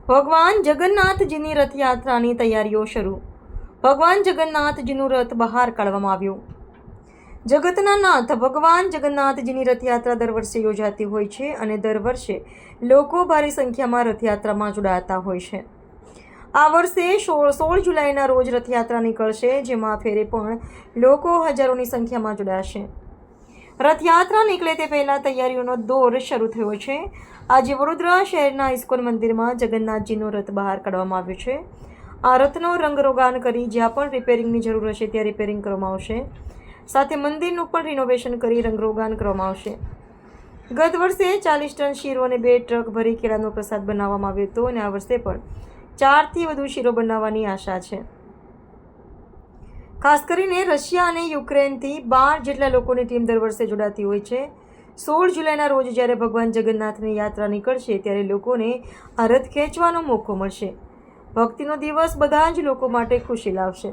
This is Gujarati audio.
ભગવાન જગન્નાથજીની રથયાત્રાની તૈયારીઓ શરૂ. ભગવાન જગન્નાથજીનું રથ બહાર કાઢવામાં આવ્યું. જગતના નાથ ભગવાન જગન્નાથજીની રથયાત્રા દર વર્ષે યોજાતી હોય છે અને દર વર્ષે લોકો ભારે સંખ્યામાં રથયાત્રામાં જોડાતા હોય છે. આ વર્ષે 16 જુલાઈના રોજ રથયાત્રા નીકળશે, જેમાં ફેરે પણ લોકો હજારોની સંખ્યામાં જોડાશે. રથયાત્રા નીકળે તે પહેલાં તૈયારીઓનો દોર શરૂ થયો છે. આજે વડોદરા શહેરના ઇસ્કોન મંદિરમાં જગન્નાથજીનો રથ બહાર કાઢવામાં આવ્યો છે. આ રથનો રંગરોગાન કરી જ્યાં પણ રિપેરિંગની જરૂર હશે ત્યાં રિપેરિંગ કરવામાં આવશે. સાથે મંદિરનું પણ રિનોવેશન કરી રંગરોગાન કરવામાં આવશે. ગત વર્ષે 40 ટન શીરો અને 2 ટ્રક ભરી કેળાનો પ્રસાદ બનાવવામાં આવ્યો હતો અને આ વર્ષે પણ 4 થી વધુ શીરો બનાવવાની આશા છે. ખાસ કરીને રશિયા અને યુક્રેનથી 12 જેટલા લોકોની ટીમ દર વર્ષે જોડાતી હોય છે. 16 જુલાઈના રોજ જ્યારે ભગવાન જગન્નાથની યાત્રા નીકળશે ત્યારે લોકોને આ રથ ખેંચવાનો મોકો મળશે. ભક્તિનો દિવસ બધા જ લોકો માટે ખુશી લાવશે.